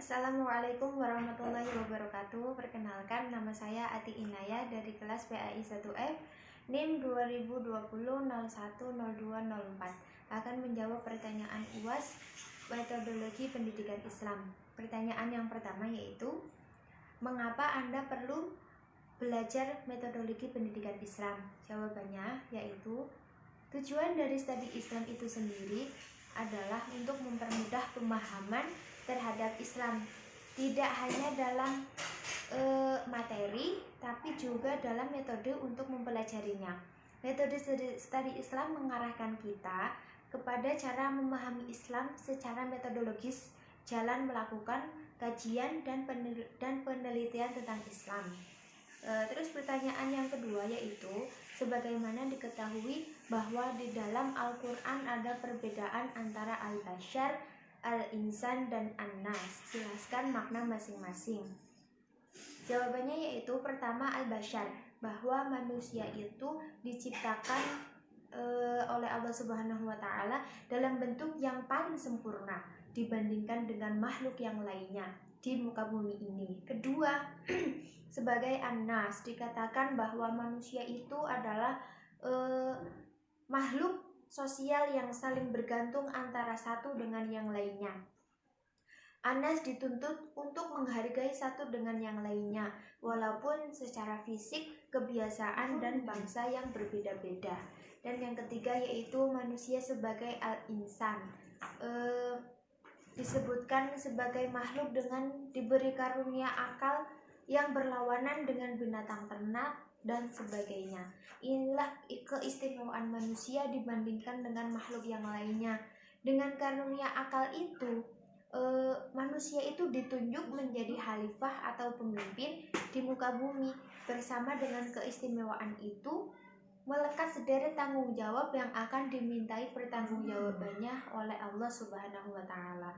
Assalamualaikum warahmatullahi wabarakatuh. Perkenalkan, nama saya Ati Inaya dari kelas PAI 1F NIM 2020 010204. Akan menjawab pertanyaan UAS metodologi pendidikan Islam. Pertanyaan yang pertama yaitu, mengapa Anda perlu belajar metodologi pendidikan Islam? Jawabannya yaitu, tujuan dari studi Islam itu sendiri adalah untuk mempermudah pemahaman terhadap Islam, tidak hanya dalam materi, tapi juga dalam metode untuk mempelajarinya. Metode studi Islam mengarahkan kita kepada cara memahami Islam secara metodologis, jalan melakukan kajian dan penelitian tentang Islam. Terus pertanyaan yang kedua yaitu, sebagaimana diketahui bahwa di dalam Al-Quran ada perbedaan antara al-bashar, al-insan, dan an-nas. Jelaskan makna masing-masing. Jawabannya yaitu, pertama, al-bashar, bahwa manusia itu diciptakan oleh Allah Subhanahu wa Ta'ala dalam bentuk yang paling sempurna dibandingkan dengan makhluk yang lainnya di muka bumi ini. Kedua, sebagai an-nas, dikatakan bahwa manusia itu adalah makhluk sosial yang saling bergantung antara satu dengan yang lainnya. An-nas dituntut untuk menghargai satu dengan yang lainnya, walaupun secara fisik, kebiasaan, dan bangsa yang berbeda-beda. Dan yang ketiga yaitu manusia sebagai al-insan, disebutkan sebagai makhluk dengan diberi karunia akal yang berlawanan dengan binatang ternak dan sebagainya. Inilah keistimewaan manusia dibandingkan dengan makhluk yang lainnya. Dengan karunia akal itu, manusia itu ditunjuk menjadi khalifah atau pemimpin di muka bumi. Bersama dengan keistimewaan itu, melekat sederet tanggung jawab yang akan dimintai pertanggungjawabannya oleh Allah Subhanahu wa Ta'ala.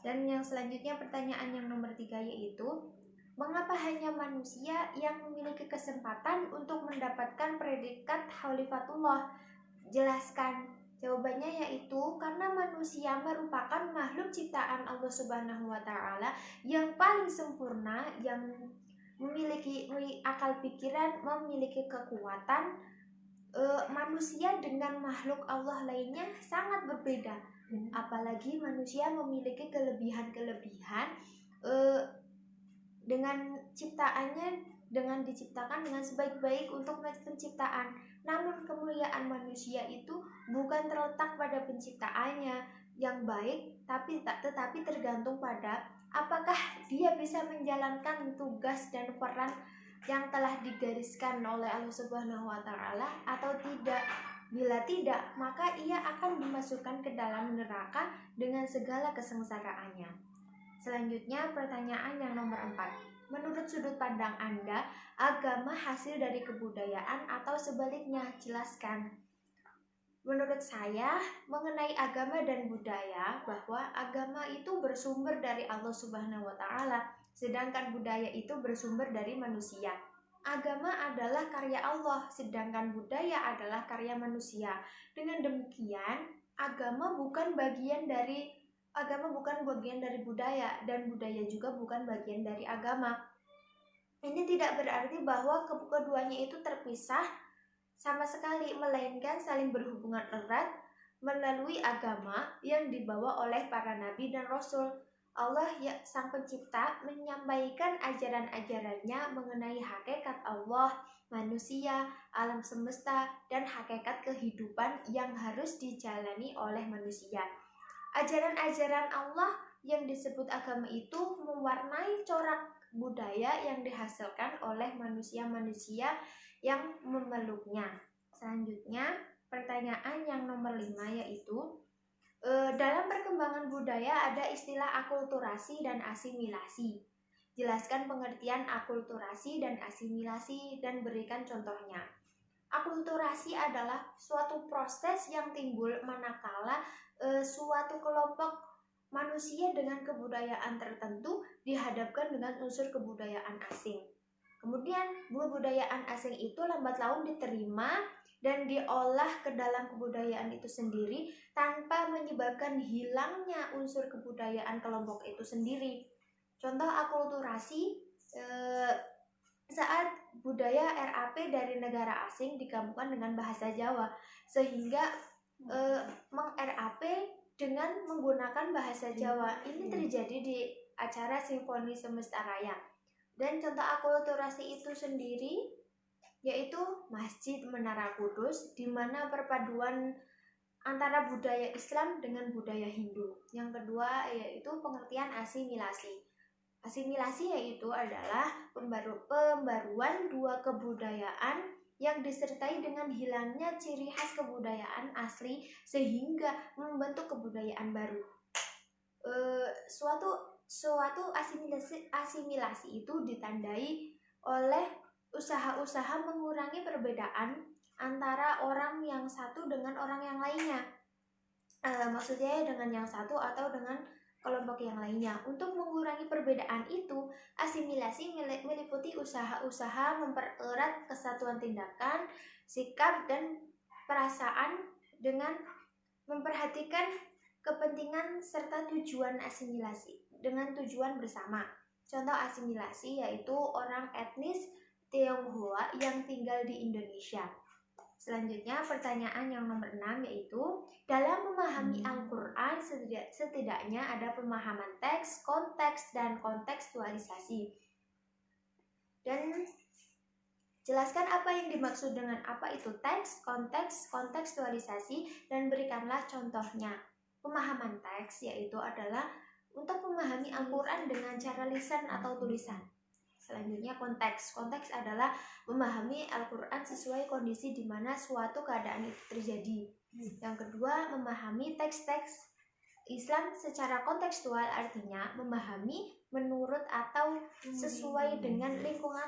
Dan yang selanjutnya, pertanyaan yang nomor 3 yaitu, mengapa hanya manusia yang memiliki kesempatan untuk mendapatkan predikat khalifatullah? Jelaskan. Jawabannya yaitu, karena manusia merupakan makhluk ciptaan Allah Subhanahu wa Ta'ala yang paling sempurna, yang memiliki akal pikiran, memiliki kekuatan. Manusia dengan makhluk Allah lainnya sangat berbeda. Apalagi manusia memiliki kelebihan-kelebihan dengan ciptaannya, dengan diciptakan dengan sebaik-baik untuk penciptaan. Namun kemuliaan manusia itu bukan terletak pada penciptaannya yang baik, tetapi tergantung pada apakah dia bisa menjalankan tugas dan peran yang telah digariskan oleh Allah Subhanahu wa Ta'ala atau tidak. Bila tidak, maka ia akan dimasukkan ke dalam neraka dengan segala kesengsaraannya. Selanjutnya, pertanyaan yang nomor 4. Menurut sudut pandang Anda, agama hasil dari kebudayaan atau sebaliknya? Jelaskan. Menurut saya, mengenai agama dan budaya, bahwa agama itu bersumber dari Allah Subhanahu wa Ta'ala, sedangkan budaya itu bersumber dari manusia. Agama adalah karya Allah, sedangkan budaya adalah karya manusia. Dengan demikian, agama bukan bagian dari budaya, dan budaya juga bukan bagian dari agama. Ini tidak berarti bahwa keduanya itu terpisah sama sekali, melainkan saling berhubungan erat melalui agama yang dibawa oleh para nabi dan rasul. Allah Sang Pencipta menyampaikan ajaran-ajarannya mengenai hakikat Allah, manusia, alam semesta, dan hakikat kehidupan yang harus dijalani oleh manusia. Ajaran-ajaran Allah yang disebut agama itu mewarnai corak budaya yang dihasilkan oleh manusia-manusia yang memeluknya. Selanjutnya, pertanyaan yang nomor 5 yaitu, dalam perkembangan budaya ada istilah akulturasi dan asimilasi. Jelaskan pengertian akulturasi dan asimilasi dan berikan contohnya. Akulturasi adalah suatu proses yang timbul manakala suatu kelompok manusia dengan kebudayaan tertentu dihadapkan dengan unsur kebudayaan asing. Kemudian kebudayaan asing itu lambat laun diterima dan diolah ke dalam kebudayaan itu sendiri tanpa menyebabkan hilangnya unsur kebudayaan kelompok itu sendiri. Contoh akulturasi saat budaya RAP dari negara asing digabungkan dengan bahasa Jawa, sehingga meng-RAP dengan menggunakan bahasa Jawa. Ini terjadi di acara Simfoni Semesta Raya. Dan contoh akulturasi itu sendiri yaitu Masjid Menara Kudus, di mana perpaduan antara budaya Islam dengan budaya Hindu. Yang kedua yaitu pengertian asimilasi. Asimilasi yaitu adalah pembaruan dua kebudayaan yang disertai dengan hilangnya ciri khas kebudayaan asli sehingga membentuk kebudayaan baru. Suatu asimilasi itu ditandai oleh usaha-usaha mengurangi perbedaan antara orang yang satu dengan orang yang lainnya. Maksudnya dengan yang satu atau dengan kelompok yang lainnya. Untuk mengurangi perbedaan itu, asimilasi meliputi usaha-usaha mempererat kesatuan tindakan, sikap, dan perasaan dengan memperhatikan kepentingan serta tujuan asimilasi dengan tujuan bersama. Contoh asimilasi yaitu orang etnis Tionghoa yang tinggal di Indonesia. Selanjutnya pertanyaan yang nomor 6 yaitu dalam memahami Al-Quran setidaknya ada pemahaman teks, konteks, dan kontekstualisasi. Dan jelaskan apa yang dimaksud dengan apa itu teks, konteks, kontekstualisasi, dan berikanlah contohnya. Pemahaman teks yaitu adalah untuk memahami Al-Quran dengan cara lisan atau tulisan. Selanjutnya konteks. Konteks adalah memahami Al-Quran sesuai kondisi di mana suatu keadaan itu terjadi. Yang kedua, memahami teks-teks Islam secara kontekstual, artinya memahami menurut atau sesuai dengan lingkungan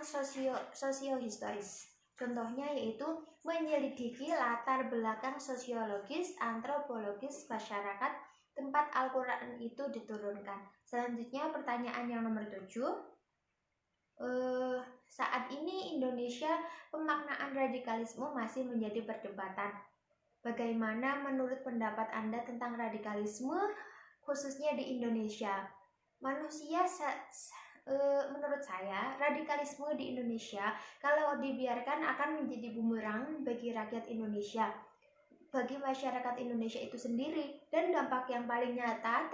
sosiohistoris. Contohnya yaitu menyelidiki latar belakang sosiologis, antropologis masyarakat tempat Al-Quran itu diturunkan. Selanjutnya pertanyaan yang nomor 7. Saat ini Indonesia pemaknaan radikalisme masih menjadi perdebatan. Bagaimana menurut pendapat Anda tentang radikalisme khususnya di Indonesia? Menurut saya radikalisme di Indonesia kalau dibiarkan akan menjadi bumerang bagi rakyat Indonesia, bagi masyarakat Indonesia itu sendiri. Dan dampak yang paling nyata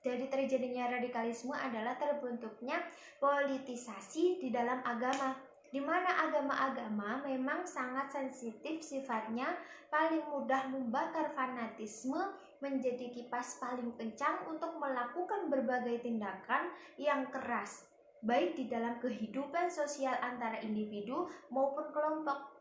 dari terjadinya radikalisme adalah terbentuknya politisasi di dalam agama, di mana agama-agama memang sangat sensitif sifatnya, paling mudah membakar fanatisme, menjadi kipas paling kencang untuk melakukan berbagai tindakan yang keras, baik di dalam kehidupan sosial antara individu maupun kelompok,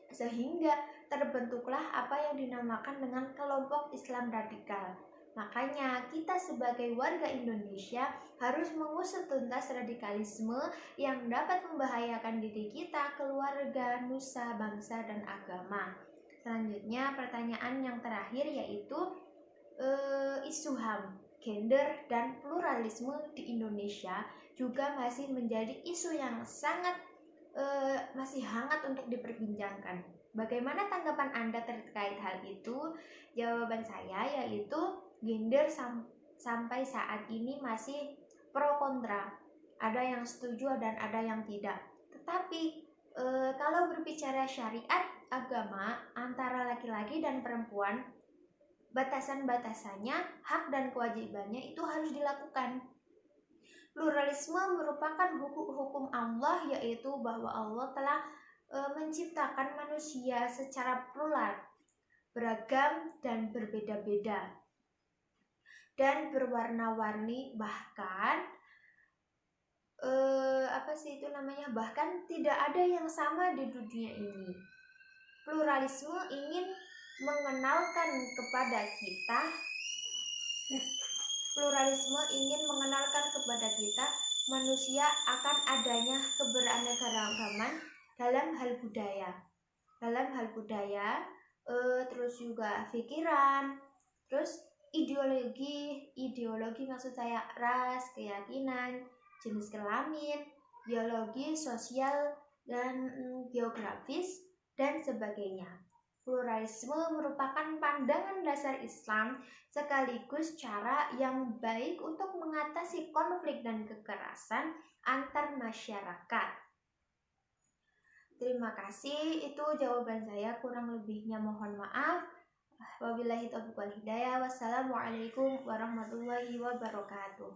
sehingga terbentuklah apa yang dinamakan dengan kelompok Islam radikal. Makanya kita sebagai warga Indonesia harus mengusut tuntas radikalisme yang dapat membahayakan diri kita, keluarga, nusa, bangsa, dan agama. Selanjutnya pertanyaan yang terakhir yaitu isu HAM, gender, dan pluralisme di Indonesia juga masih menjadi isu yang sangat masih hangat untuk diperbincangkan. Bagaimana tanggapan Anda terkait hal itu? Jawaban saya yaitu gender sampai saat ini masih pro kontra. Ada yang setuju dan ada yang tidak. Tetapi kalau berbicara syariat agama antara laki-laki dan perempuan, batasan-batasannya, hak dan kewajibannya itu harus dilakukan. Pluralisme merupakan hukum Allah, yaitu bahwa Allah telah menciptakan manusia secara plural, beragam dan berbeda-beda dan berwarna-warni, bahkan bahkan tidak ada yang sama di dunia ini. Pluralisme ingin mengenalkan kepada kita manusia akan adanya keberaneka-ragaman dalam hal budaya, terus juga pikiran, terus ideologi maksud saya ras, keyakinan, jenis kelamin, biologi, sosial, dan geografis, dan sebagainya. Pluralisme merupakan pandangan dasar Islam sekaligus cara yang baik untuk mengatasi konflik dan kekerasan antar masyarakat. Terima kasih, itu jawaban saya, kurang lebihnya mohon maaf. Wabillahi taufiq wal hidayah. Wassalamualaikum warahmatullahi wabarakatuh.